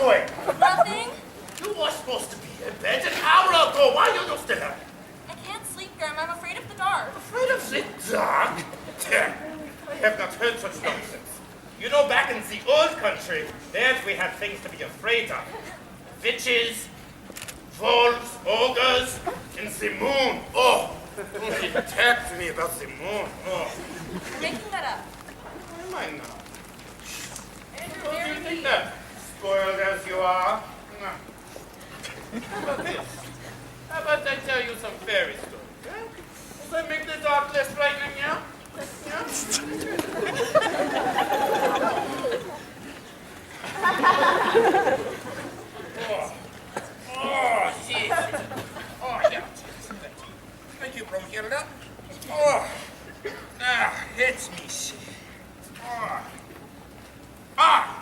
doing? Nothing. You were supposed to be in bed an hour ago. Why are you still up? I can't sleep, Grimm. I'm afraid of the dark. Afraid of the dark? I have not heard such nonsense. You know, back in the old country, there we had things to be afraid of. Witches, wolves, ogres, and the moon. Oh, don't even talk to me about the moon. Oh. You're making that up. Why am I now? What do you think that, spoiled as you are? How about this? How about I tell you some fairy stories, eh? Does that make the dark less frightening, yeah? Yeah? Oh, jeez. Oh, yeah. Thank you, Brunhilde. Oh. It's Misha.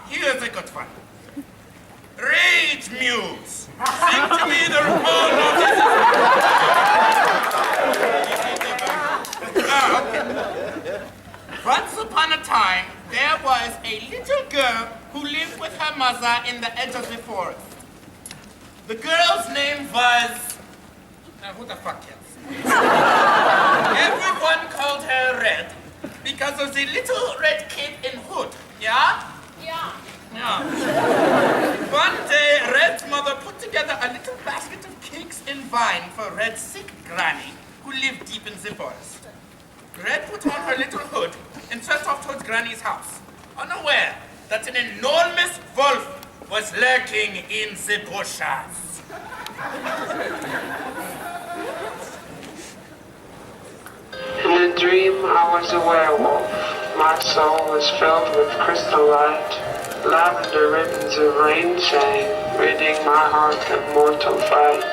Here's a good one. Rage Muse. Sing to me the whole of this. Once upon a time, there was a little girl who lived with her mother in the edge of the forest. The girl's name was... who the fuck cares? Everyone called her Red because of the little red kid in hood, yeah? Yeah. Yeah. One day, Red's mother put together a little basket of cakes and wine for Red's sick granny, who lived deep in the forest. Red put on her little hood and set off towards Granny's house, unaware that an enormous wolf was lurking in the bushes. In a dream, I was a werewolf. My soul was filled with crystal light. Lavender ribbons of rain sang, ridding my heart of mortal fright.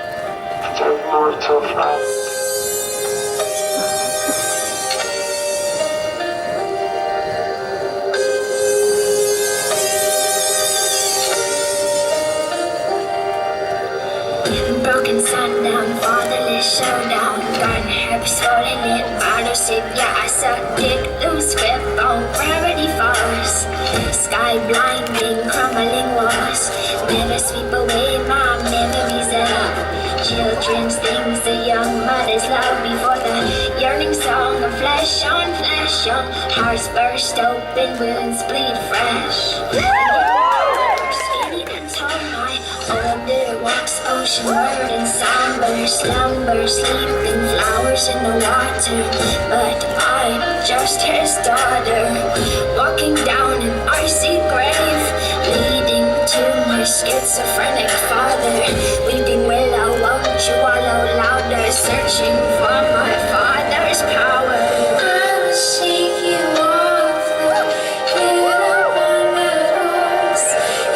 Broken sundown, fatherless showdown. Garden herbs falling in bottle shape. Yeah, I saw dig loose grip on gravity falls. Sky blinding, crumbling walls. Never sweep away my memories of children's things. The young mother's love before the yearning song of flesh on flesh. Young hearts burst open, wounds bleed fresh. Skinny and tall, my older walks oceanward in somber slumber, sleeping flowers in the water. But I'm just his daughter, walking down an icy grave, leading to my schizophrenic father. Weeping willow, won't you wallow louder, searching for my father's power. I will shake you off the hill on the rose,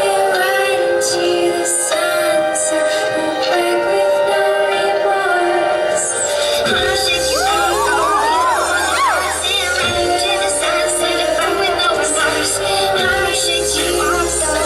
and right into the sunset, will break with no remorse. I'll shake you off the hill on the rose, and right into the sunset, and break with no remorse. I'll shake you off the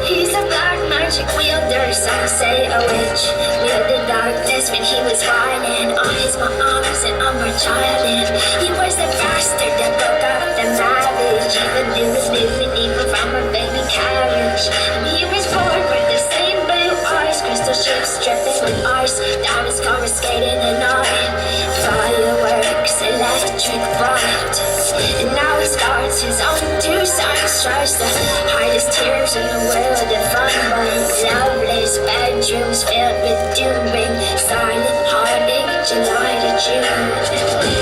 He's a black magic wielder, some say a witch. Wielded darkness when he was born, and on his arms and on my child. And he was the bastard that broke up the marriage, even knew his movement even from a baby carriage. And he was born with the same blue eyes, crystal ships dripping with ice, diamonds coruscating and on fireworks, electric bright. And now he starts his own 2 sons, tries to hide his tears in the world of fun, but loveless bedrooms filled with doom bring silent heartache July to June.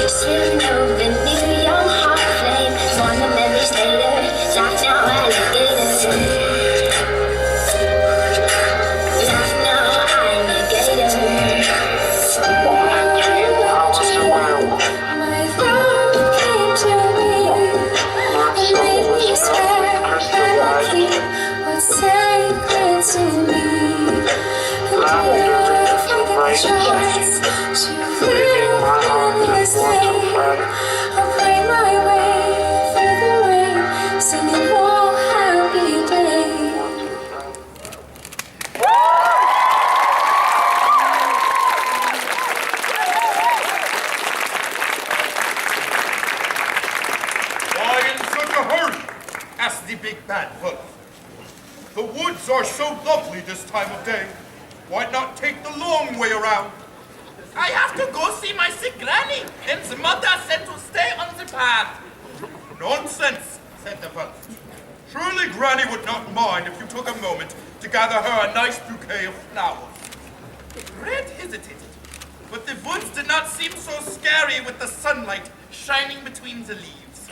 Swimming over new young heart flame, born the memories later, laugh now alligator. Laugh now alligator. My throne came to me, made me swear I'd keep what's sacred to me. Lavender ribbons of rain sang, reading my heart of mortal fright. asked the big bad wolf. The woods are so lovely this time of day. Why not take the long way around? I have to go see my sick granny, and the mother said to stay on the path. Nonsense, said the wolf. Surely Granny would not mind if you took a moment to gather her a nice bouquet of flowers. Red hesitated, but the woods did not seem so scary with the sunlight shining between the leaves.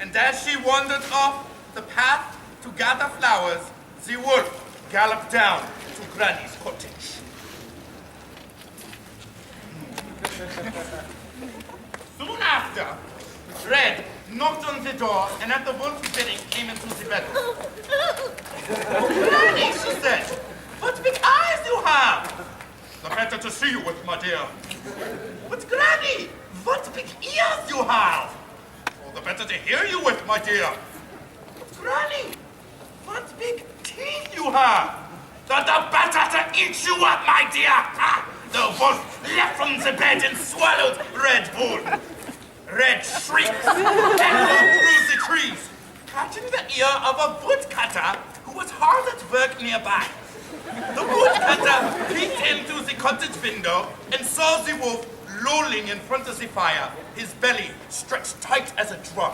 And as she wandered off the path to gather flowers, the wolf galloped down to Granny's cottage. Soon after, Red knocked on the door and at the wolf's bidding came into the bedroom. Oh, Granny, she said, what big eyes you have! The better to see you with, my dear. But Granny, what big ears you have! Oh, the better to hear you with, my dear. But Granny, what big teeth you have! The better to eat you up, my dear! Ah, the wolf leapt from the bed and swallowed Red whole. Red shrieked and flew through the trees, catching the ear of a woodcutter who was hard at work nearby. The woodcutter peeked into the cottage window and saw the wolf lolling in front of the fire, his belly stretched tight as a drum.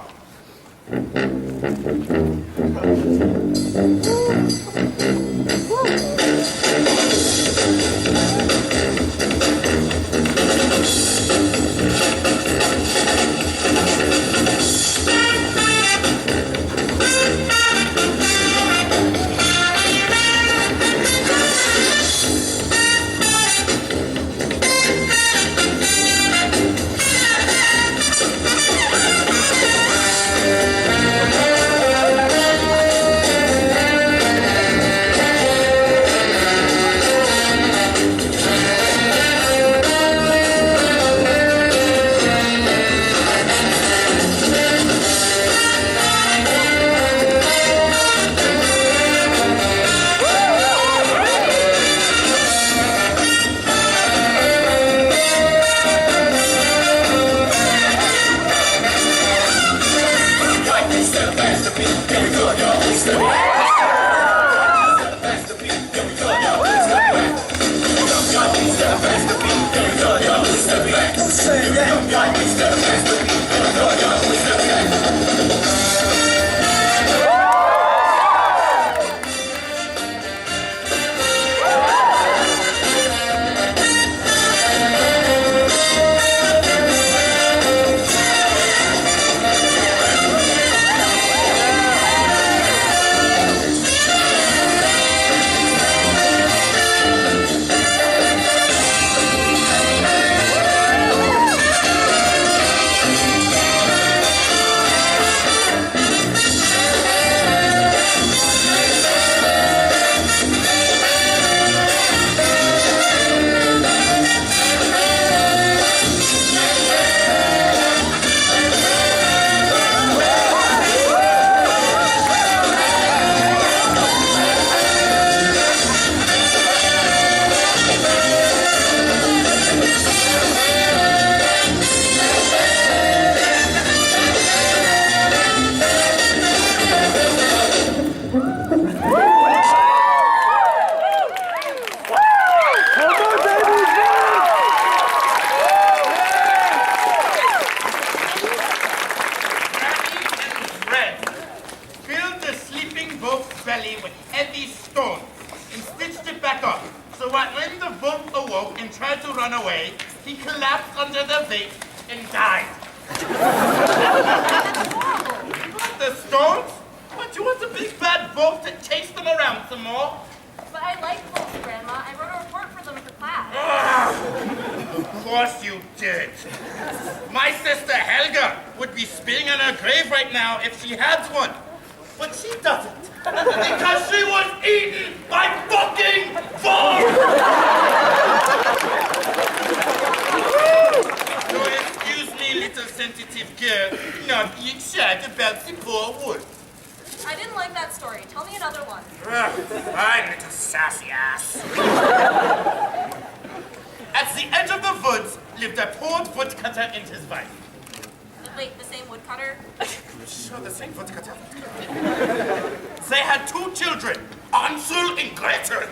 They had 2 children, Hansel and Gretel.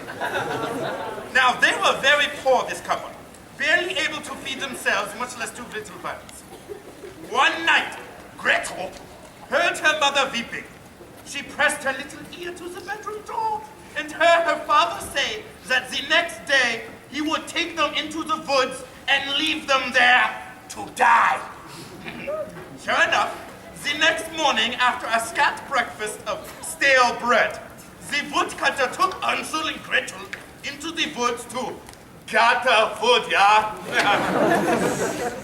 Now, they were very poor, this couple, barely able to feed themselves, much less 2 little ones. One night, Gretel heard her mother weeping. She pressed her little ear to the bedroom door and heard her father say that the next day he would take them into the woods and leave them there to die. Sure enough, the next morning, after a scant breakfast of stale bread, the woodcutter took Hansel and Gretel into the woods to gather food, yeah?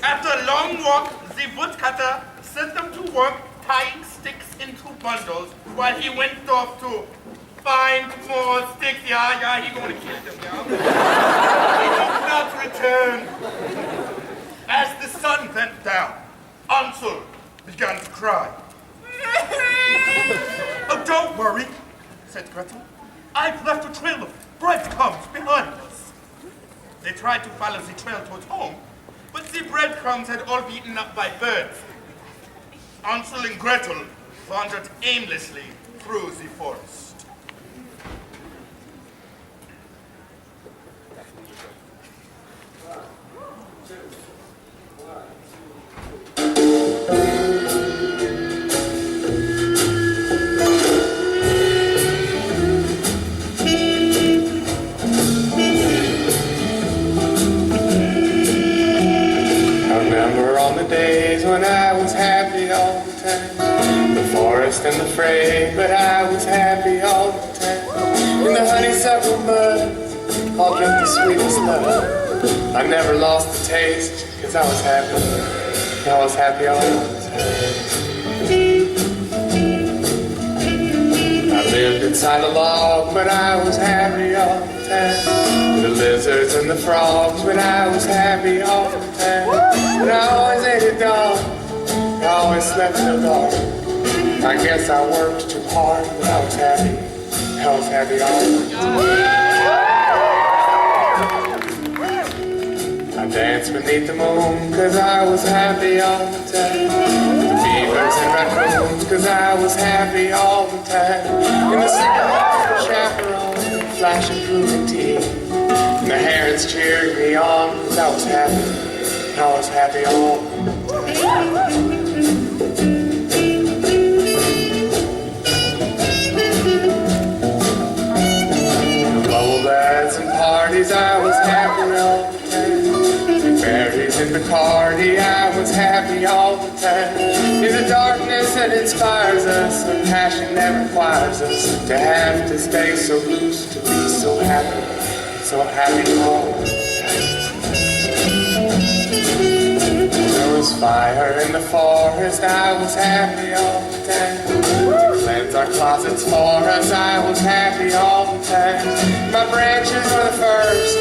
After a long walk, the woodcutter set them to work tying sticks into bundles while he went off to find more sticks, yeah, he gonna kill them, yeah? He did not return. As the sun went down, Hansel began to cry. Oh, don't worry, said Gretel. I've left a trail of breadcrumbs behind us. They tried to follow the trail towards home, but the breadcrumbs had all been eaten up by birds. Hansel and Gretel wandered aimlessly through the forest. When I was happy all the time, the forest and the fray, but I was happy all the time. In the honeysuckle buds, all drink the sweetest love. I never lost the taste, cause I was happy all the time. I lived inside a log, but I was happy all the time. The lizards and the frogs, but I was happy all the time. But I always ate a dog, I always slept in the dark. I guess I worked too hard, but I was happy all the time. I danced beneath the moon, cause I was happy all the time. The beavers and raccoons, cause I was happy all the time. In the sun, chaperone, flashing through the teeth. And the herons cheered me on, cause I was happy all the time. The bubble and parties, I was happy all the time. The fairies in the party, I was happy all the time. In the darkness that inspires us, the passion that requires us to have to stay so loose, to be so happy all the time. There was fire in the forest, I was happy all the time. To cleanse our closets for us, I was happy all the time. My branches were the first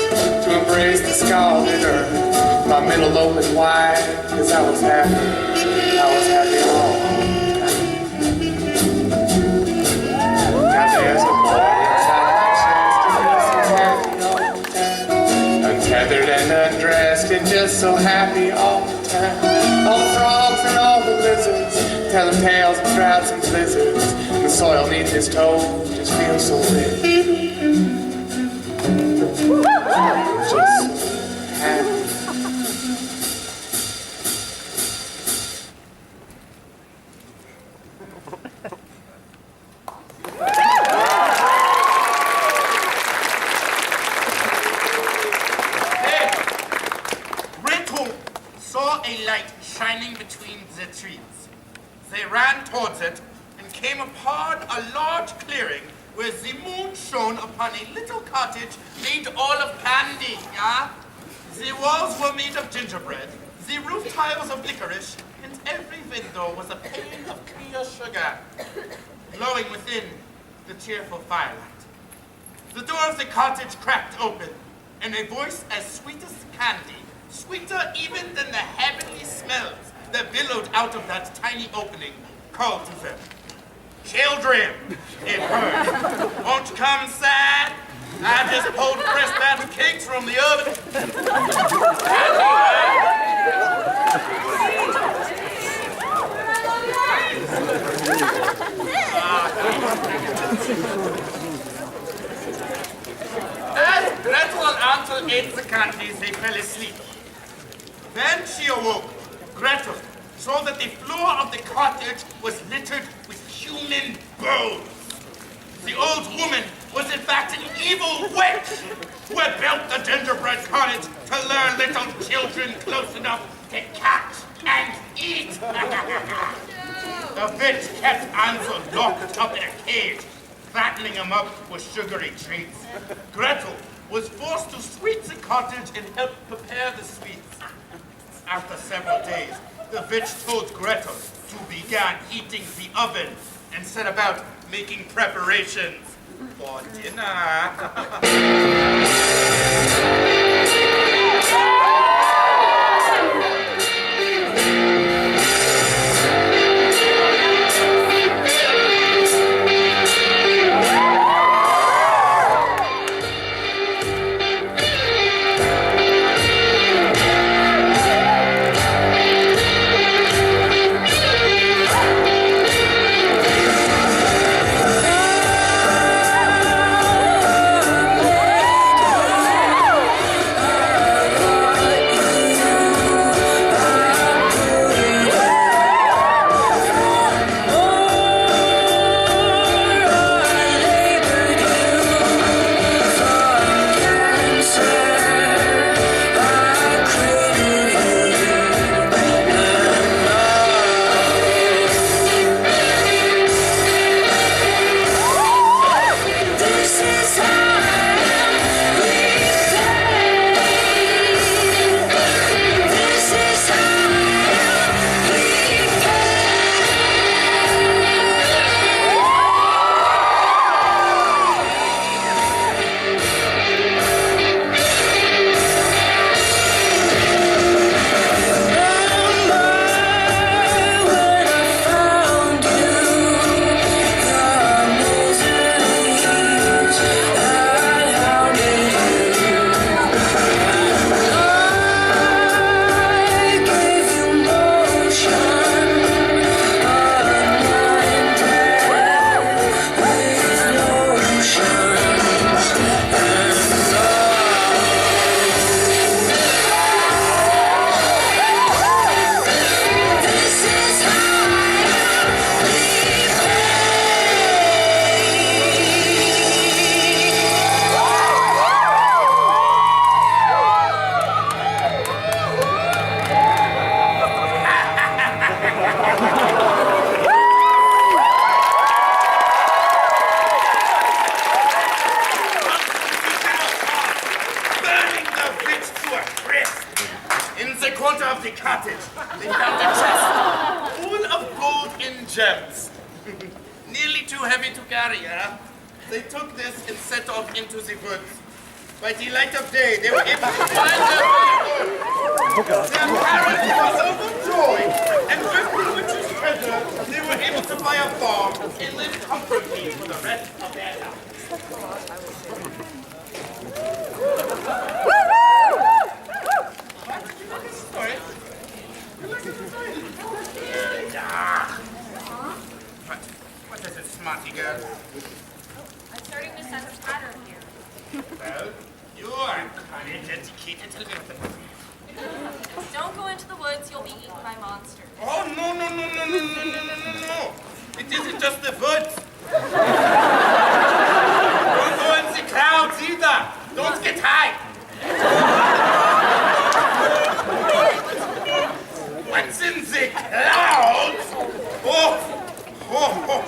to embrace the scalded earth. My middle opened wide, cause I was happy all the time. Now there's a boy inside my chest, and just so happy all the time. Untethered and undressed, and just so happy all the time. All the frogs and all the lizards, telling tales of droughts and blizzards. And the soil neath his toes just feels so rich. Just so happy. Shining between the trees. They ran towards it and came upon a large clearing where the moon shone upon a little cottage made all of candy, yeah? The walls were made of gingerbread, the roof tiles of licorice, and every window was a pane of clear sugar, glowing within the cheerful firelight. The door of the cottage cracked open, and a voice as sweet as candy, sweeter even than the heavenly smells that billowed out of that tiny opening, called to them. Children, it heard, won't you come inside? I just pulled fresh batch of cakes from the oven. As Gretel and Hansel ate the candies, they fell asleep. Then she awoke. Gretel saw that the floor of the cottage was littered with human bones. The old woman was in fact an evil witch who had built the gingerbread cottage to lure little children close enough to catch and eat. The witch kept Hansel locked up in a cage, fattening him up with sugary treats. Gretel was forced to sweep the cottage and help prepare the sweets. After several days, the witch told Gretel to begin heating the oven and set about making preparations for dinner. Gems. Nearly too heavy to carry, huh? They took this and set off into the woods. By the light of day, they were able to find their way home. Their parents were overjoyed, and with the witch's treasure, they were able to buy a farm and live comfortably for the rest of their lives. Sorry. What is it, smarty girl? I'm starting to sense a pattern here. Well, you are kind of dedicated to living. Don't go into the woods, you'll be eaten by monsters. Oh, no. It isn't just the woods. Don't go in the crowds either. Don't get high. What's in the clouds?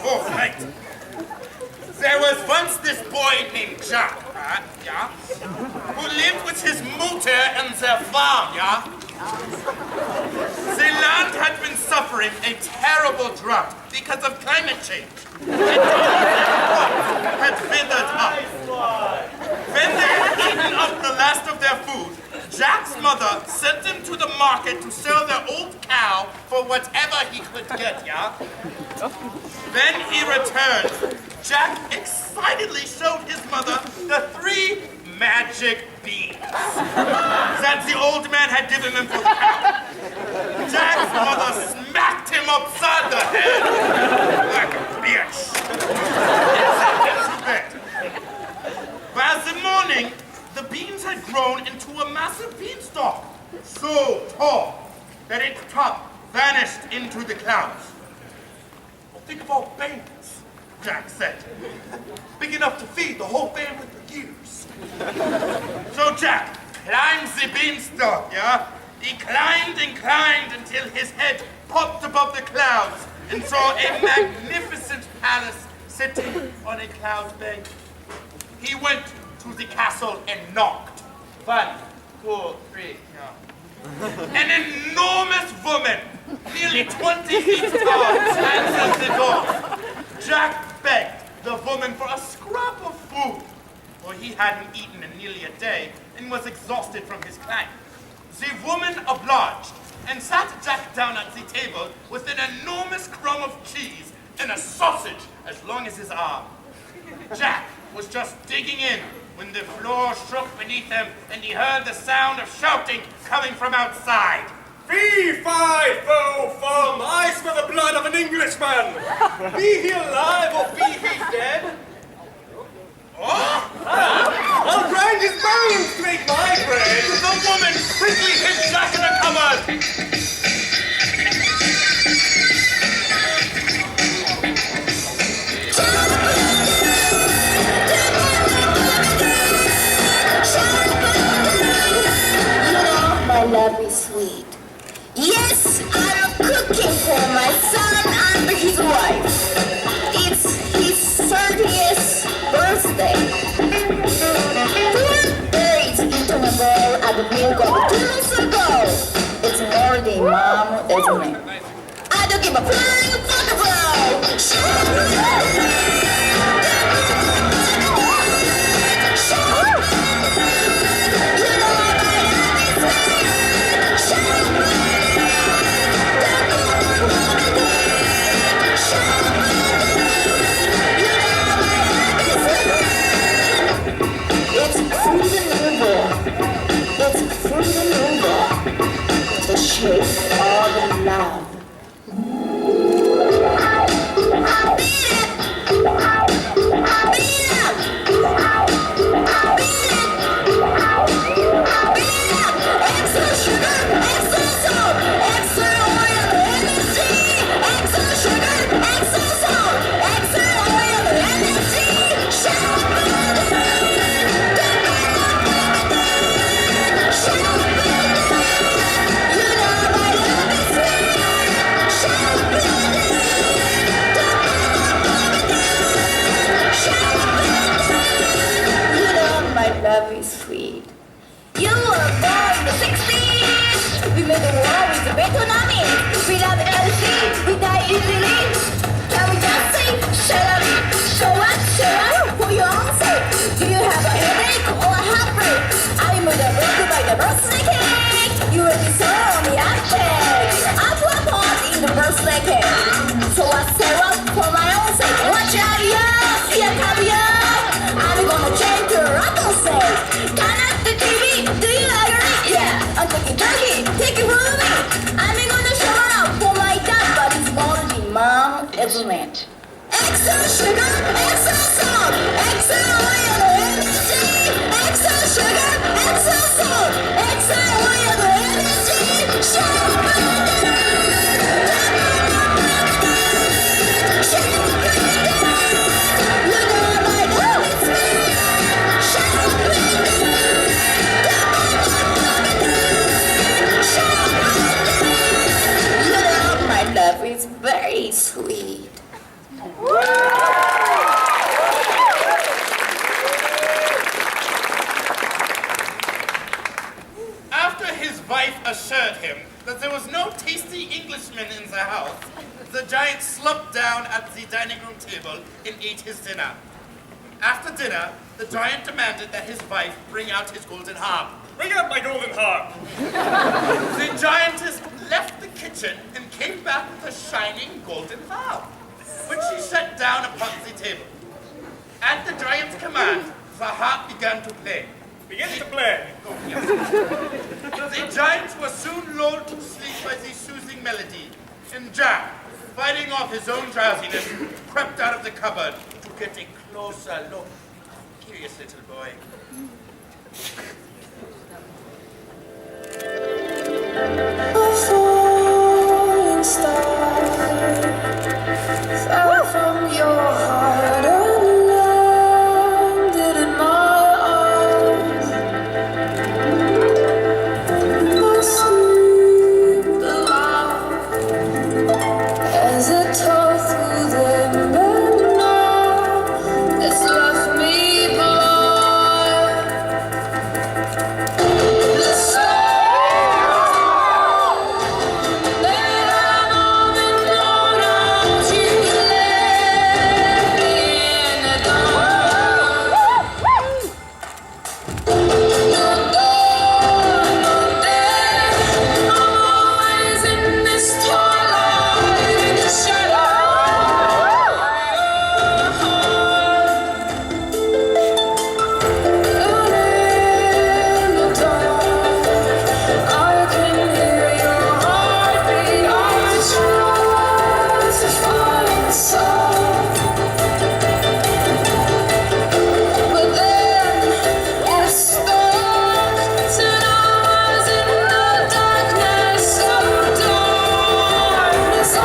Oh, right. There was once this boy named Jack, who lived with his mother and their farm, The land had been suffering a terrible drought because of climate change. And had withered up. When they had eaten up the last of their food, Jack's mother sent him to the market to sell their old cow for whatever he could get, When he returned, Jack excitedly showed his mother the 3 magic beans that the old man had given him for the cow. Jack's mother smacked him upside the head like a bitch. so tall that its top vanished into the clouds. Well, think of all babies, Jack said. big enough to feed the whole family for years. So Jack climbed the beanstalk, yeah? He climbed and climbed until his head popped above the clouds and saw a magnificent palace sitting on a cloud bank. He went to the castle and knocked. 1, 2, 3, yeah. An enormous woman, nearly 20 feet tall, answered the door. Jack begged the woman for a scrap of food, for he hadn't eaten in nearly a day and was exhausted from his climb. The woman obliged and sat Jack down at the table with an enormous crumb of cheese and a sausage as long as his arm. Jack was just digging in when the floor shook beneath him and he heard the sound of shouting coming from outside. Fee, fi, fo, fum, I smell the blood of an Englishman. Be he alive or be he dead? Oh! I'll grind his bones to make my bread. The woman quickly hid Jack in a cupboard. My love is sweet. Yes, I'm cooking for my son and his wife. It's his 30th birthday. Put berries into my bowl and milk of 2 months ago. It's more than Mom, isn't it? I don't give a flying fuck the shape of love. Extra sugar, extra salt, extra oil, energy. Extra sugar, extra salt, extra oil, energy. Love is sweet. You were born in the 60s. We made the war with the Vietnamese. We love LC. We die easily. Can we just say, shut up, show up for your own sake? Do you have a headache or a heartbreak? I'm with a book by the birthday cake. You will be so on the uptake. I propose in the birthday cake. So I say up for my own sake. Watch out, yo, here come yo. I'm gonna change your rattle say. Turn up the TV, do you agree? Yeah, I'm taking turkey, take it from me. I'm gonna show up for my dad, but it's more than Mom, isn't it? Extra sugar, extra salt, extra oil, energy. Extra sugar, extra salt, extra oil, energy. Love is very sweet. After his wife assured him that there was no tasty Englishman in the house, the giant slumped down at the dining room table and ate his dinner. After dinner, the giant demanded that his wife bring out his golden harp. Bring out my golden harp. The giantess left the kitchen and came back with a shining golden harp, which she set down upon the table. At the giant's command, the harp began to play. Begin to play. The giants were soon lulled to sleep by the soothing melody, and Jack, fighting off his own drowsiness, crept out of the cupboard to get a closer look. Curious little boy. A falling star fell from your heart and landed in my arms. I screamed aloud as it tore through them, and now it's left me blind. The stars, they have all been blown out. You left me in the dark. No dawn, no day. I'm always in this twilight, in the shadow. And in the dark, I can hear your heartbeat. I try to find some, but then it stops, and I was in the darkness, so darkness I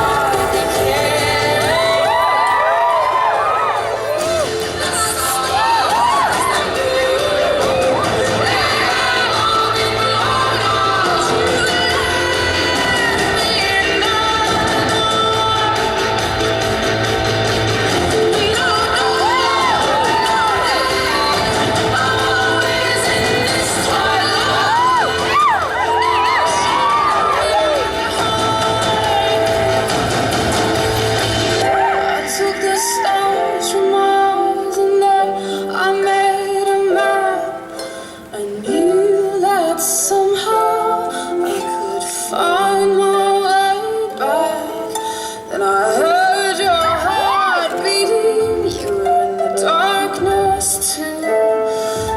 became. The stars that we have all been blown out. You left me in the dark. We don't know always in this twilight. I took the stars from Mars and then I made a map. I knew that somehow I could find my way back. Then I heard your heart beating. You were in the darkness too,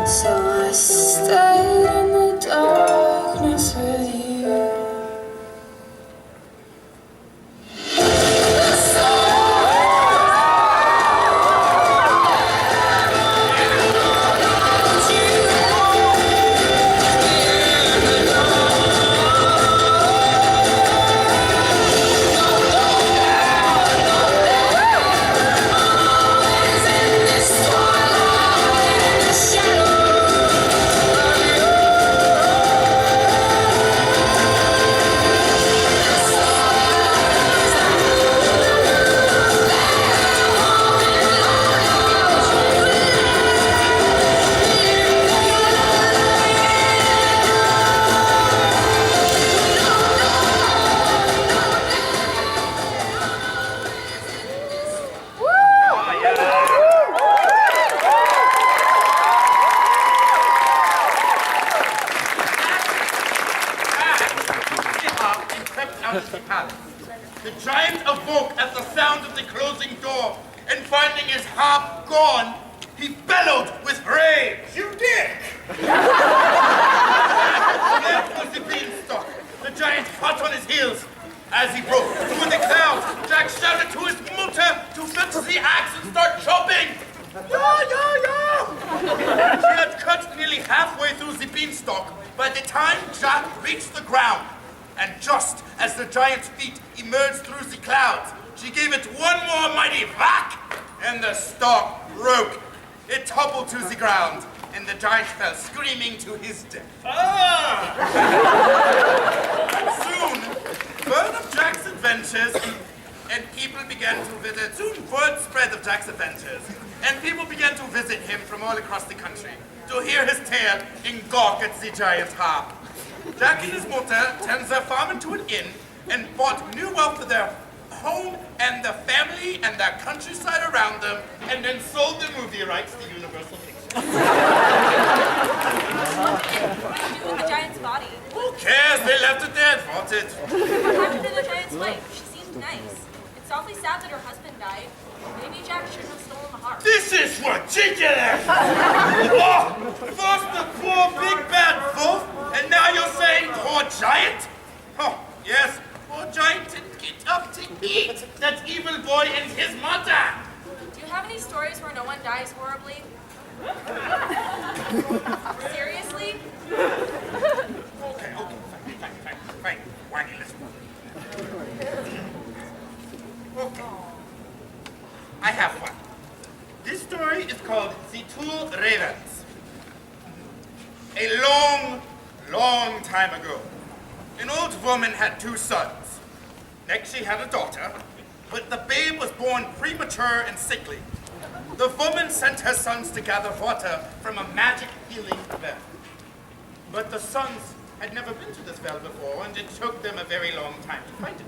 so I stayed in the darkness with you. The stars, always in this twilight, in the shadow. The harp and crept out of the palace. The giant awoke at the sound of the closing door, and finding his harp gone, he bellowed with rage. You dick! There was the Beanstalk. The giant hot on his heels. As he broke through the clouds, Jack shouted to his mutter to fetch the axe and start chopping. She had cut nearly halfway through the Beanstalk by the time Jack reached the ground. And just as the giant's feet emerged through the clouds, she gave it one more mighty whack, and the stalk broke. It toppled to the ground, and the giant fell screaming to his death. Soon, word of Jack's adventures, and people began to visit. Soon, word spread of Jack's adventures, and people began to visit him from all across the country to hear his tale and gawk at the giant's harp. Jack and his mutter turned their farm into an inn and bought new wealth for their home and the family and their countryside around them, and then sold the movie rights to Universal Pictures. What did you do with the giant's body? Who cares? They left it there and bought it. What happened to the giant's wife? She seemed nice. It's awfully sad that her husband died. Maybe Jack shouldn't have stolen the harp. This is ridiculous! Oh, first the poor big bad wolf, and now you're saying poor giant? Oh, yes, poor giant didn't get up to eat that evil boy and his mother. Do you have any stories where no one dies horribly? Seriously? Okay, fine. tiny, whiny little woman. Okay. I have one. This story is called The Two Ravens. A long, long time ago, an old woman had 2 sons. Next she had a daughter, but the babe was born premature and sickly. The woman sent her sons to gather water from a magic healing well. But the sons had never been to this well before, and it took them a very long time to find it.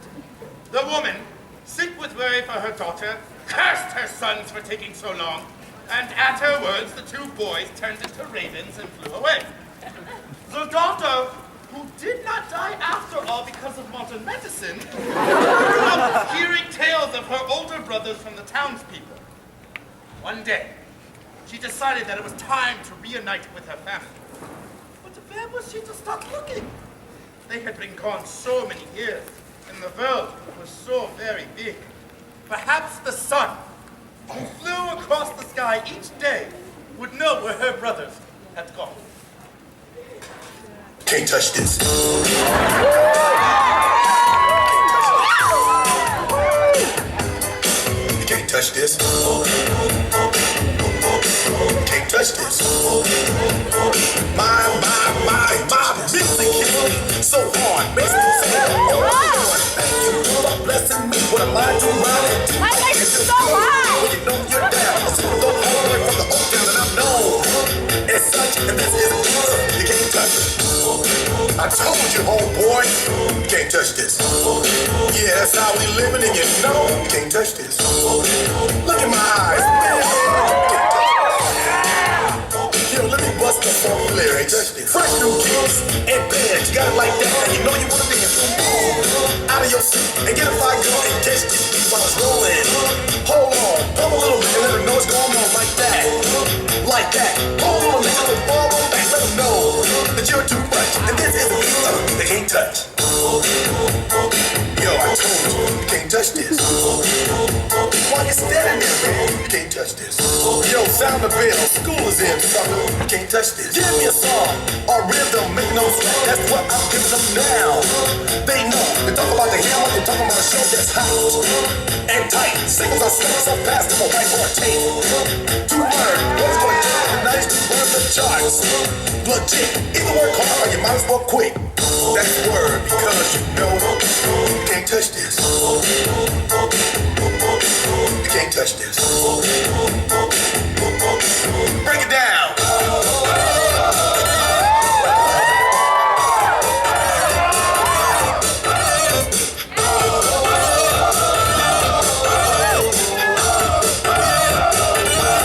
The woman, sick with worry for her daughter, cursed her sons for taking so long, and at her words, the 2 boys turned into ravens and flew away. The daughter, who did not die after all because of modern medicine, grew up hearing tales of her older brothers from the townspeople. One day, she decided that it was time to reunite with her family. But where was she to start looking? They had been gone so many years, and the world was so very big. Perhaps the sun, who flew across the sky each day, would know where her brothers had gone. Can't touch this. You can't touch this. Can't touch this. My music hits me so hard. Makes me say, thank you for blessing me. What am I doing around it? My legs are so high. When you know you're down, I see you go all the way from the old town that I know. It's such, and this is good. You can't touch it. I told you, old boy, you can't touch this. Yeah, that's how we living, and you know you can't touch this. Look in my eyes, man. Yo, let me bust the funky lyrics. Fresh new kicks and bands, you got it like that, and you know you wanna dance. Out of your seat and get a fire girl and catch this beat while it's rolling. Hold on, pump a little bit and let them know what's going on like that. Like that. Hold on, nigga, let's fall on back. Let them know that you're too much, and this is a beat they can't touch. Yo, I told you can't touch this. Why you standing there, man? You can't touch this. Yo, sound the bell, school is in, sucker. You can't touch this. Give me a song or rhythm, make no sense. That's what I'm giving them now. They know. They talk about the hammer, they talk about a show that's hot and tight. Singles are singing so fast, I'm a whiteboard tape. To learn what's going on, and nice to burn the charts. Legit, either work hard or you might as well quit. That's the word, because you know you can't touch this. You can't touch this. Break it down.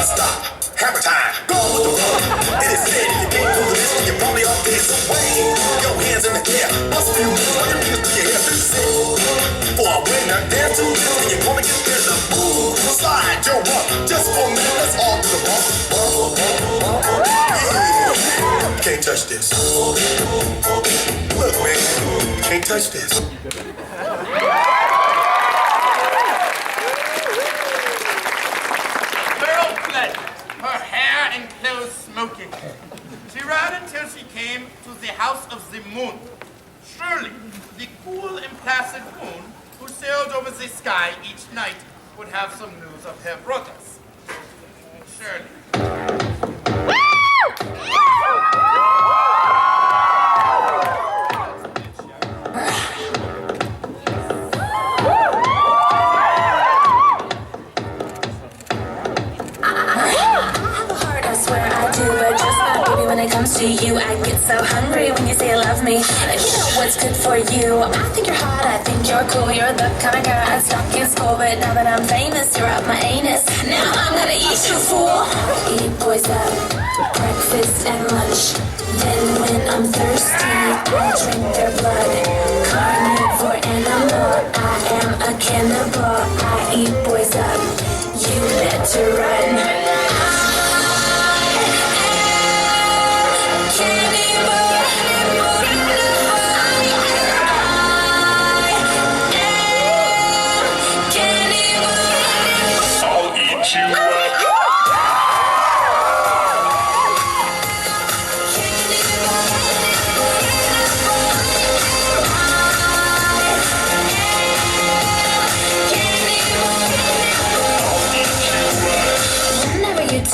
Stop. Hammer time. Go with the run. It is said if you can't do this, then you're probably off days away. Your hands in the air. Bust a few moves on your fingers to your hair. This is it. For a winner, dance to this, and you're gonna get there to move. Slide your rump. Just for a minute, let's all do the bump. Yeah. Can't touch this. Look, man. Can't touch this. Girl fled, her hair and clothes smoking. She ran until she came to the house of the moon. Surely, the cool and placid moon who sailed over the sky each night would have some news of her brothers. Surely. When it comes to you, I get so hungry when you say you love me. You know what's good for you. I think you're hot, I think you're cool. You're the kind of girl I'd stalk in school, but now that I'm famous, you're up my anus. Now I'm gonna eat you, fool. Eat boys up, breakfast and lunch. Then when I'm thirsty, I drink their blood. Carnivore animal, I am a cannibal. I eat boys up, you better run.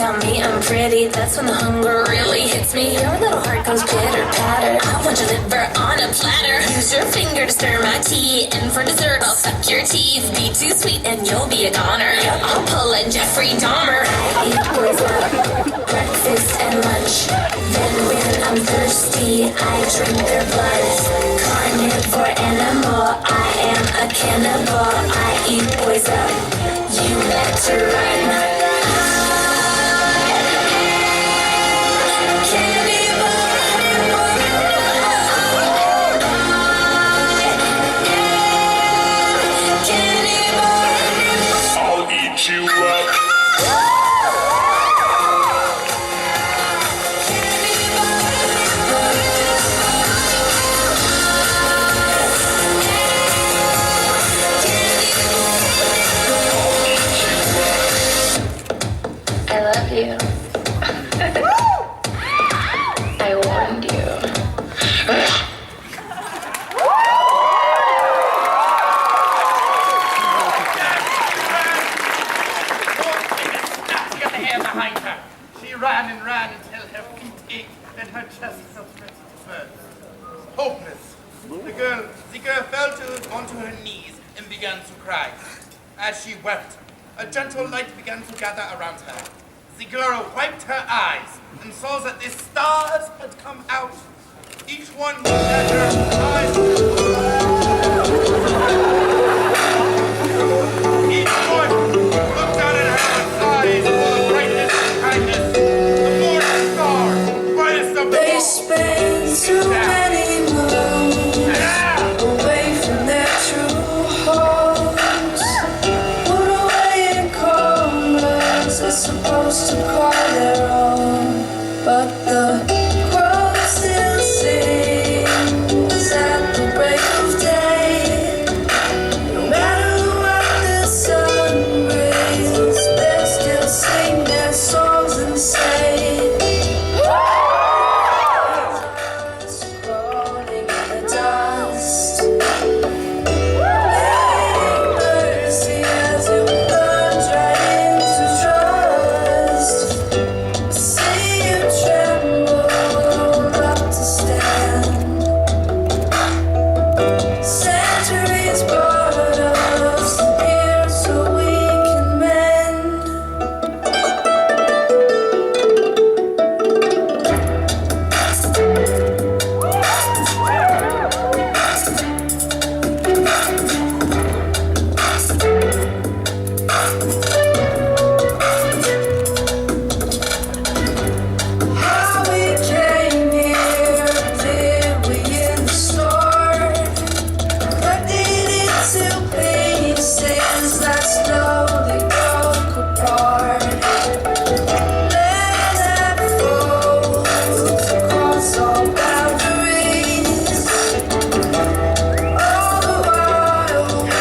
tell me I'm pretty, that's when the hunger really hits me. Your little heart goes pitter patter. I want your liver on a platter. Use your finger to stir my tea, and for dessert I'll suck your teeth. Be too sweet and you'll be a goner. I'll pull a Jeffrey Dahmer. I eat with breakfast and lunch. Then when I'm thirsty, I drink their blood. Carnivore animal, I am a cannibal. I eat poison, you better run. I'll eat you up. I love you. I warned you. Get the hair behind her. She ran and ran until her feet ached and her chest felt ready to burst. Hopeless. The girl fell onto her knees and began to cry. As she wept, a gentle light began to gather around her. The girl wiped her eyes and saw that the stars had come out. Each one looked at her eyes. Each one looked down at her eyes full of brightness and kindness. The morning star, brightest of them all. They spend too many moons away from their true homes. Put away in corners, they're supposed to call their own. But the crowd still sings at the break of day. No matter what the sun raises, they still sing their songs and say, crawling in the dust. Letting mercy as you plunge right into trust. See you tremble up to stand. Centuries brought us here so we can mend. How we came here, did we in the store? Collected into pieces that slowly broke apart. Let that folds across all boundaries. All the while we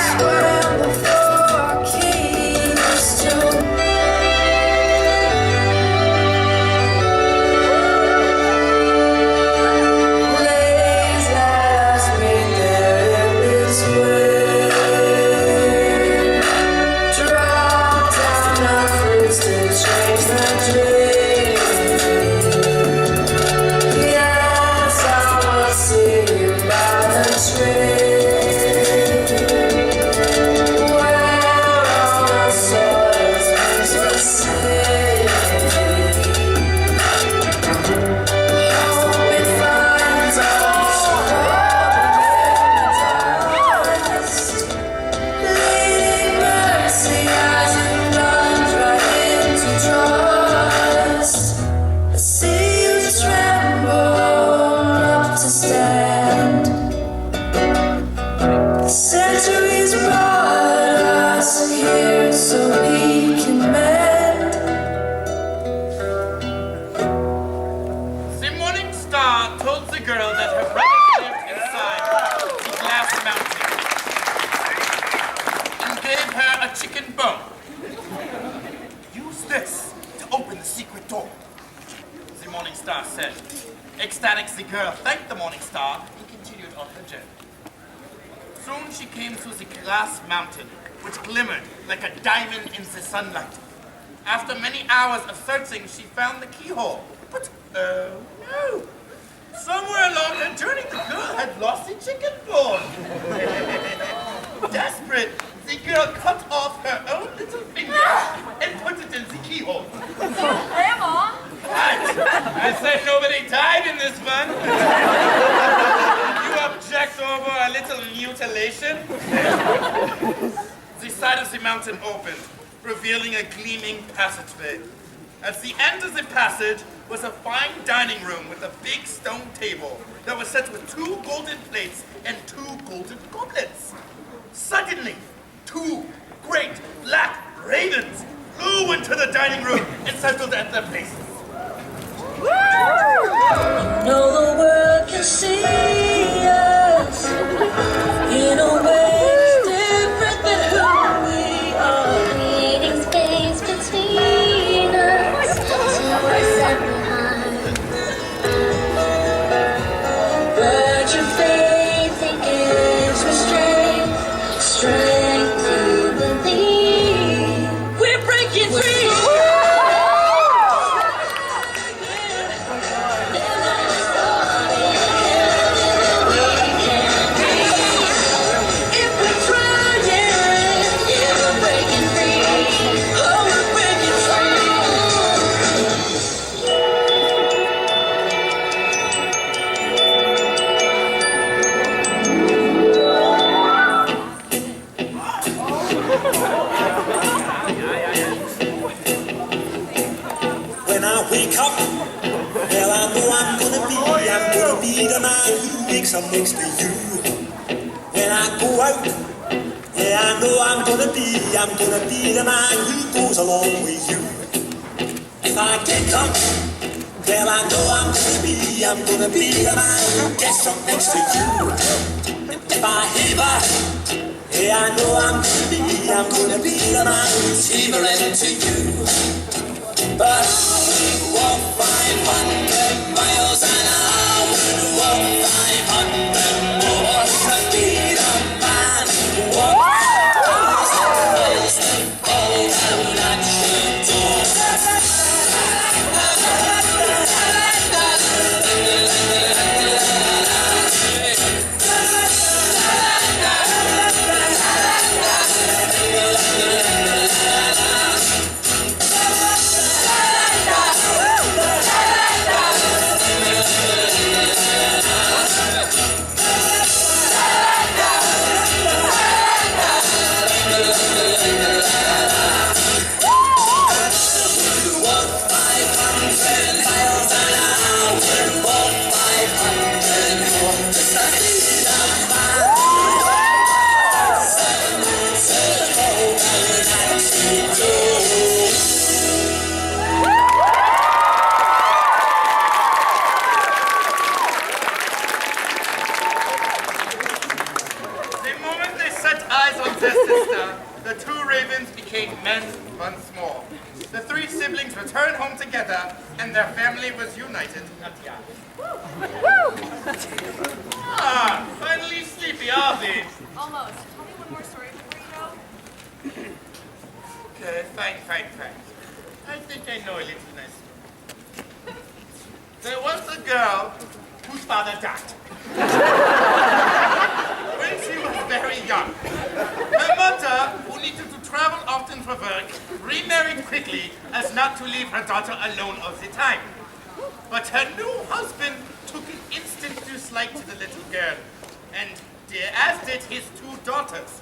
swam before our keys to Blaze has made their endless way. Drop down our fruits to change the dream. Yes, I will see you by the tree, where all the soil meets the sea. Hope it finds us dust. Leading mercy as you plunge right into trust. I see you tremble up to stand. Centuries brought us here so we can mend. The morning star told the girl that her brothers lived inside the glass mountain and gave her a chicken bone. Use this to open the secret door, the morning star said. Ecstatic, the girl thanked the morning star and continued on her journey. Soon she came to the glass mountain, which glimmered like a diamond in the sunlight. After many hours of searching, she found the keyhole. But, oh no! Somewhere along her journey, the girl had lost the chicken bone. Desperate, the girl cut off her own little finger and put it in the keyhole. Grandma! What? I said nobody died in this one. You object over a little mutilation? The side of the mountain opened, revealing a gleaming passageway. At the end of the passage was a fine dining room with a big stone table that was set with 2 golden plates and 2 golden goblets. Suddenly, 2 great black ravens flew into the dining room and settled at their places. No, the world can see us in a way different than who we are. Creating space between us, till we're set behind. But your faith it gives me strength to believe we're breaking free. Wake up, well I know I'm gonna be the man who wakes up next to you. When I go out, yeah I know I'm gonna be the man who goes along with you. If I get drunk, well I know I'm gonna be the man who gets up next to you. If I heaver, yeah I know I'm gonna be the man who's heavering to you. But walk 500 miles an hour, walk 500 more to be the man. Walk 1,000 miles and fall down at your door. Returned home together, and their family was united. Finally sleepy, are they? Almost. Tell me one more story before you go. Okay, fine. I think I know a little nice story. There was a girl whose father died when she was very young. Her mother, who needed to travel often for work, remarried quickly as not to leave her daughter alone all the time. But her new husband took an instant dislike to the little girl, and as did his 2 daughters.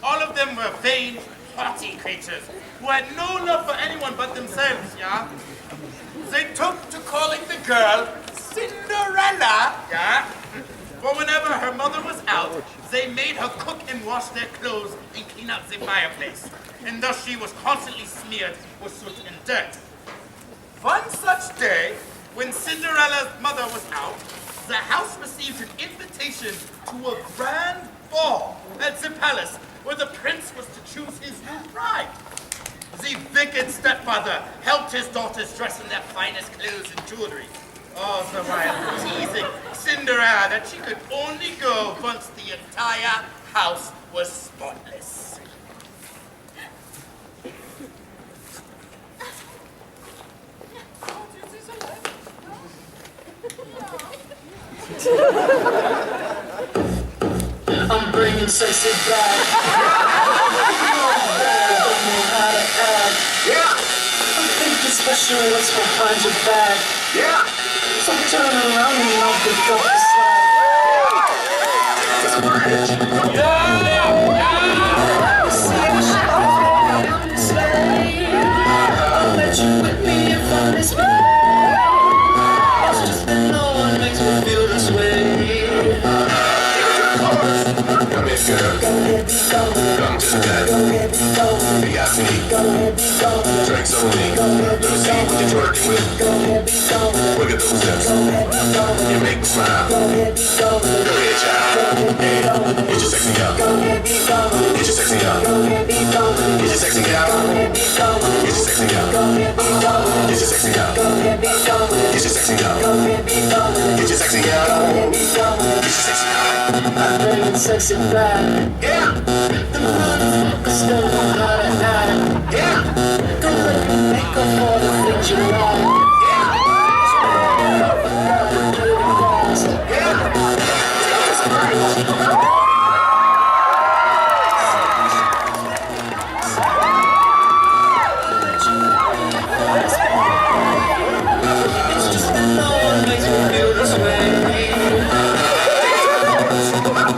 All of them were vain, haughty creatures who had no love for anyone but themselves, yeah? They took to calling the girl Cinderella, yeah? For whenever her mother was out, they made her cook and wash their clothes and clean out the fireplace. And thus she was constantly smeared with soot and dirt. One such day, when Cinderella's mother was out, the house received an invitation to a grand ball at the palace where the prince was to choose his new bride. The wicked stepfather helped his daughters dress in their finest clothes and jewelry, all the while teasing Cinderella that she could only go once the entire house was spotless. I'm bringing sexy back. Yeah, I'm thinking special what's behind your back. yeah. So turn around and I'll pick up the slack. I'll let you with me if I'm this way. It's just that no one makes me feel this way. Come here, girl. Come to the bed. We got me. Drink some lean. Let me see what you're twerking with. Look at those hips. You make me smile. Go ahead, child. Hey, get your sexy up. Get your sexy up. Get your sexy up. Get your sexy up. Get your sexy up. Get your sexy up. Get your sexy up. Get your sexy up. I'm bringing sexy back. Yeah. The motherfuckers still know how to act. Yeah. Go let me make up all the things you like. It's just that no one makes me feel this way.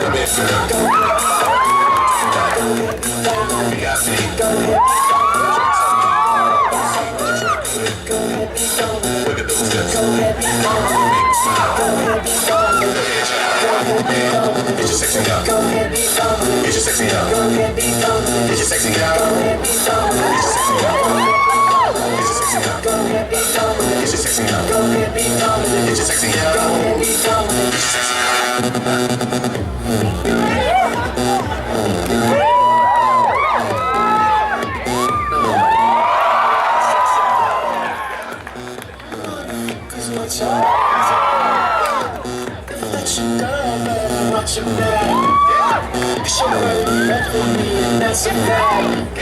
Come here, girl. We got me. Look at those hips. Get your sexy up. Get your sexy up. Get your sexy up. Get your sexy up. Get your sexy up. Get your sexy up. Get your sexy up. Watch your back. Show her the red for me and that's a fact.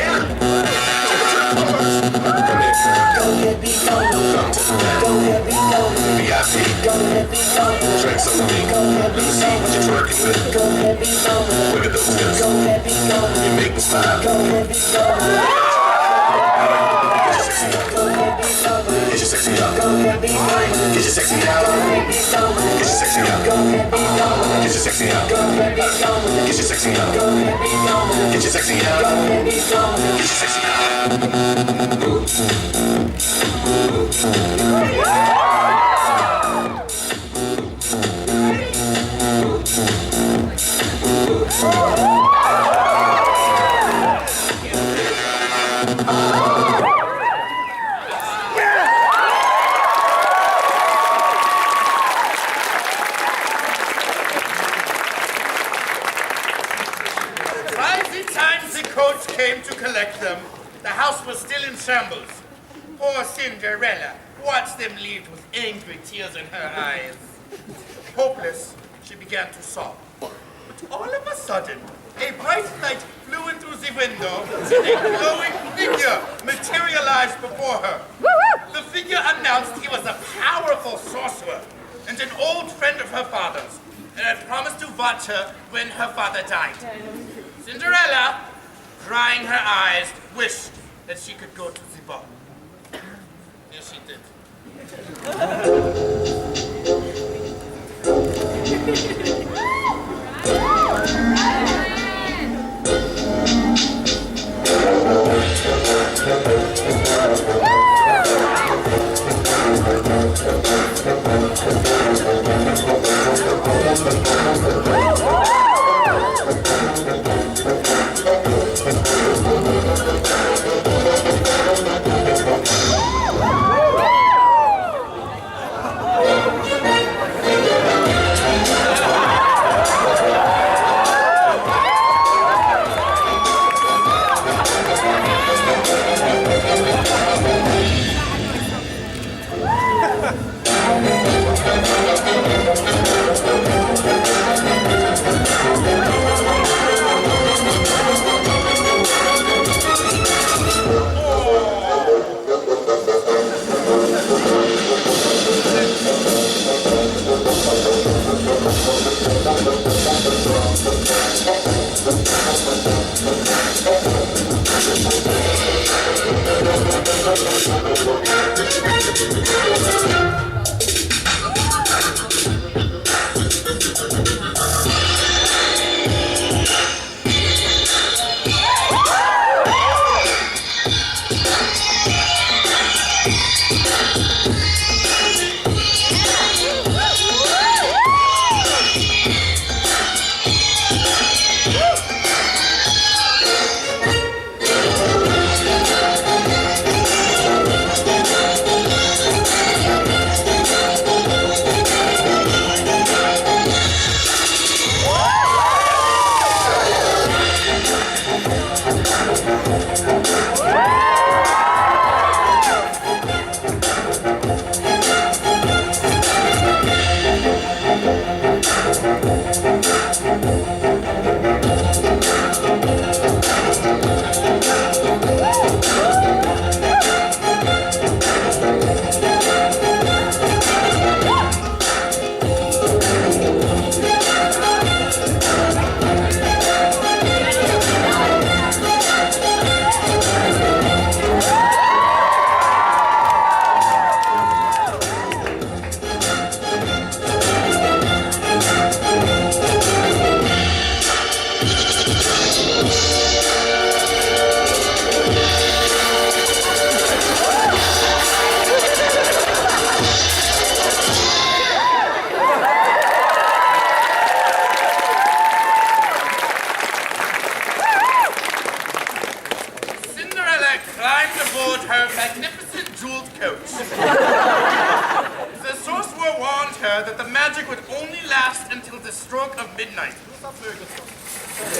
Go ahead, be gone. Go ahead, be gone. VIP. Go ahead, be gone. Drink some of me. Go ahead, be Let me see what you're twerking with. Go ahead, be gone. Look at those hips. Go ahead, be gone. You make me smile. Go ahead, be gone. Get your sexy up. Go ahead, be gone. Get your sexy up. Go ahead, be gone. Get your sexy up. Go ahead, be gone. Get your sexy up. Go ahead, be gone. Get your sexy up. Go ahead, be gone. Get your sexy up. Go ahead, be gone. Get your sexy up. Go ahead, be gone. Get your sexy up. Came to collect them. The house was still in shambles. Poor Cinderella watched them leave with angry tears in her eyes. Hopeless, she began to sob. But all of a sudden, a bright light flew in through the window and a glowing figure materialized before her. The figure announced he was a powerful sorcerer and an old friend of her father's, and had promised to watch her when her father died. Cinderella, drying her eyes, wished that she could go to the ball. Yes, she did.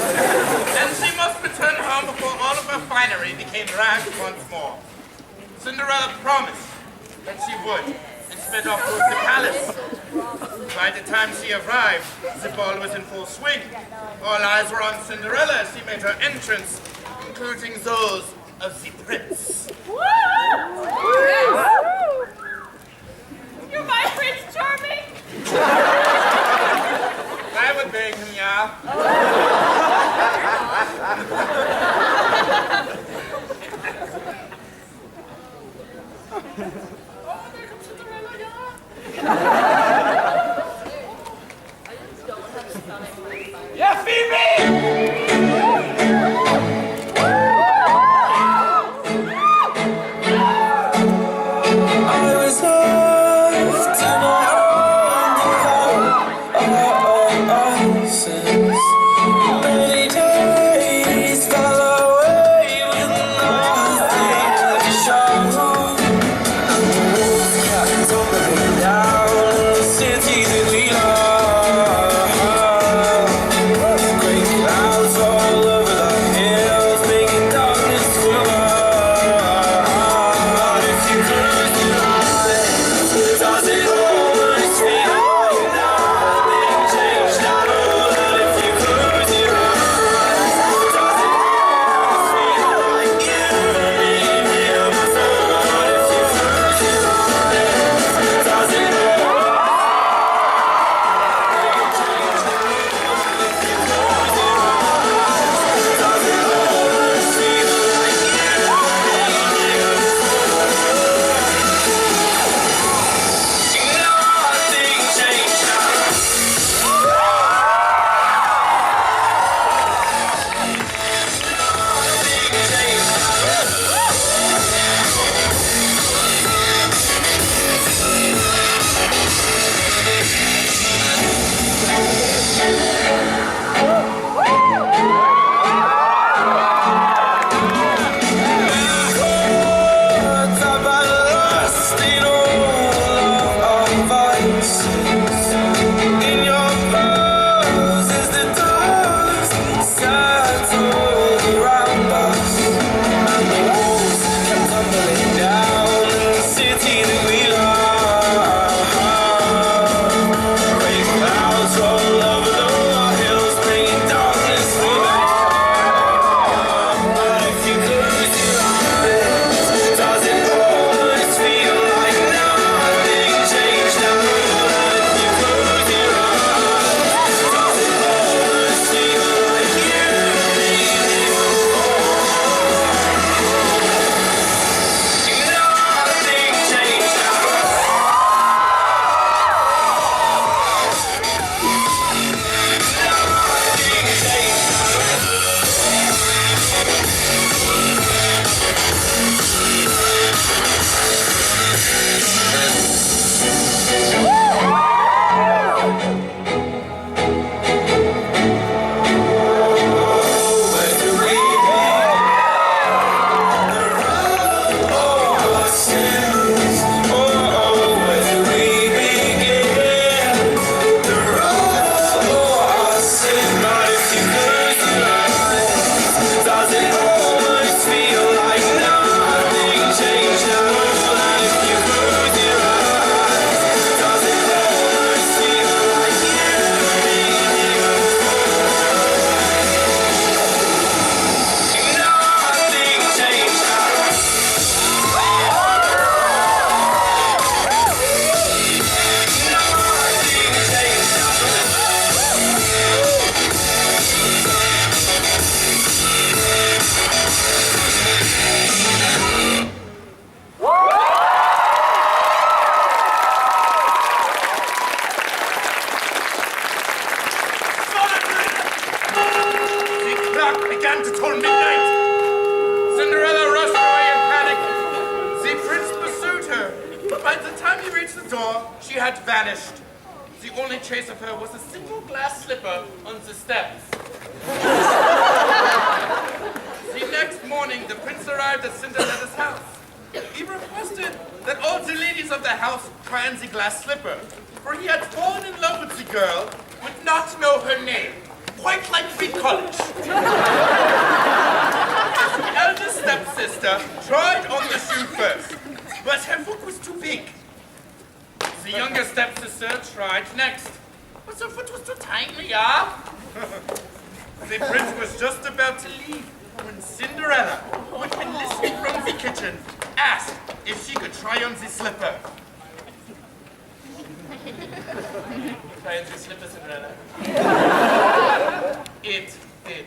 And she must return home before all of her finery became rags once more. Cinderella promised that she would, and sped off towards the palace. By the time she arrived, the ball was in full swing. All eyes were on Cinderella as she made her entrance, including those of the prince. You're my Prince Charming! I would beg him, yeah. Oh, there comes Cinderella, yeah. Yeah, Phoebe! Down door, she had vanished. The only trace of her was a single glass slipper on the steps. The next morning, the prince arrived at Cinderella's house. He requested that all the ladies of the house try on the glass slipper, for he had fallen in love with the girl, would not know her name, quite like Free College. The eldest stepsister tried on the shoe first, but her foot was too big. The younger stepsister tried next, but her foot was too tiny, The prince was just about to leave when Cinderella, who had been listening from the kitchen, asked if she could try on the slipper. Try on the slipper, Cinderella. It did.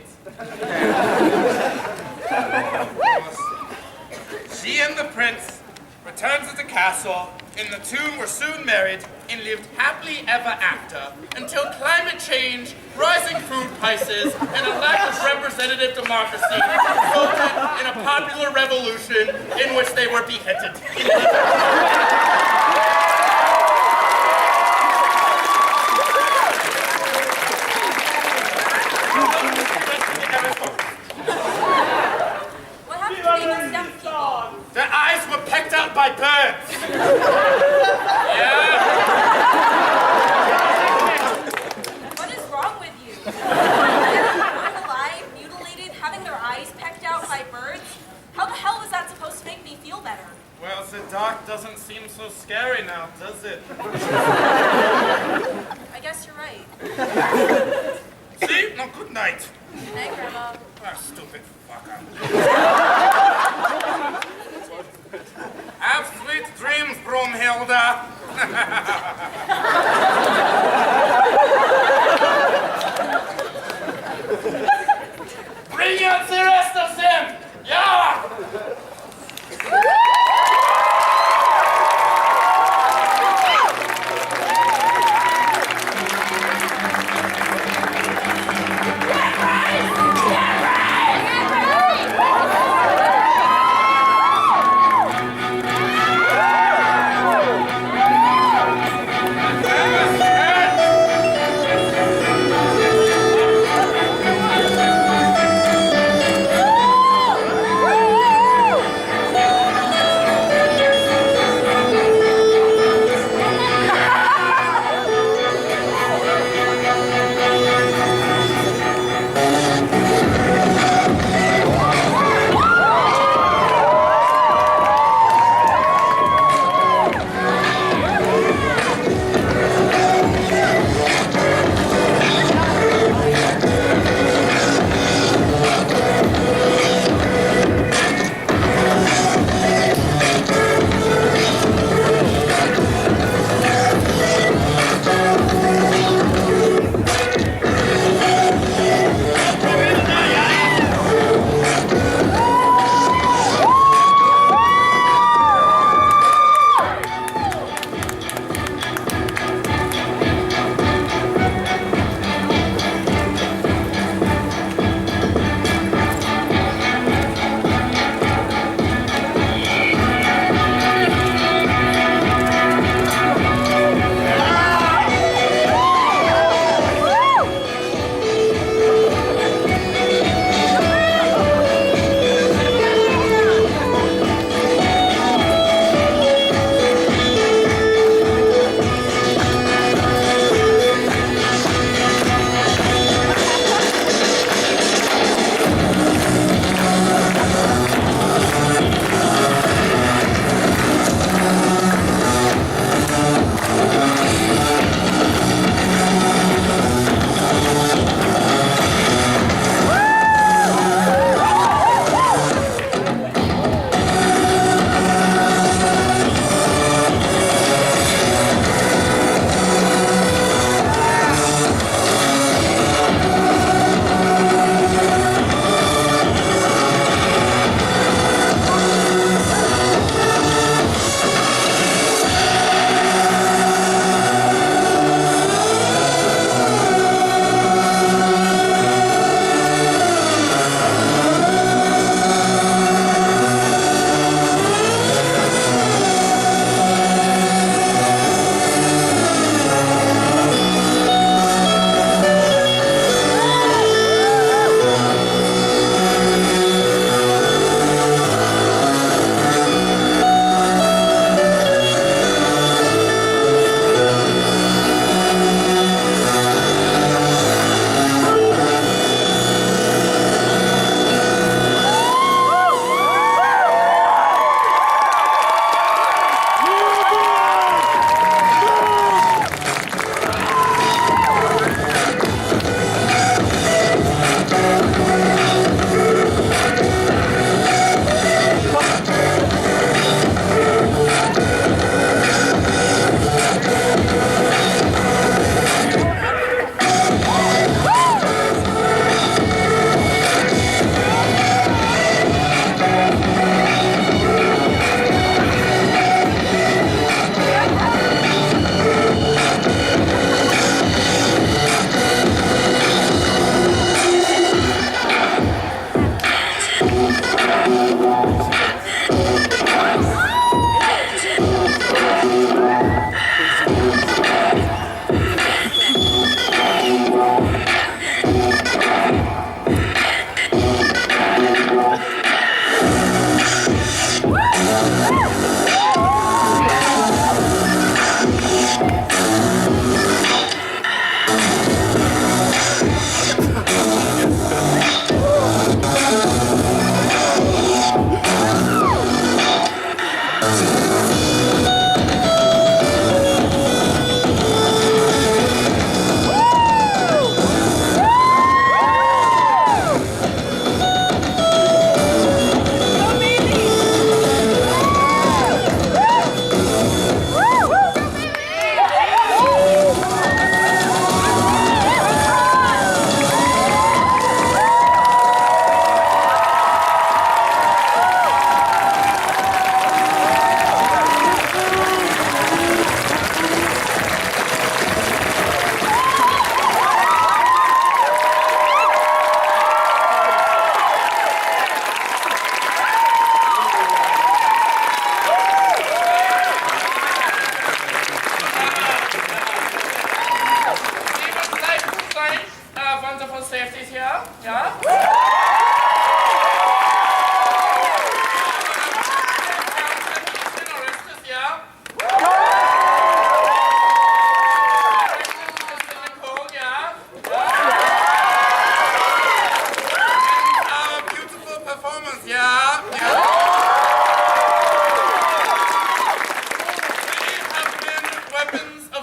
She and the prince returned to the castle, and the two were soon married and lived happily ever after until climate change, rising food prices, and a lack of representative democracy resulted in a popular revolution in which they were beheaded. What happened to the other step people? Their eyes were pecked out by birds. Yeah. What is wrong with you? Born alive, mutilated, having their eyes pecked out by birds? How the hell is that supposed to make me feel better? Well, the dark doesn't seem so scary now, does it? I guess you're right. See? No, good night. Good night, Grandma. Ah, stupid fucker. Have sweet dreams, Brunhilde. Bring out the rest of them! Yeah!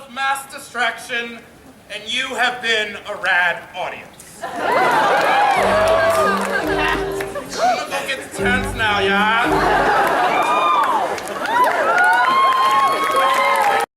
caused mass distraction, and you have been a RAD audience.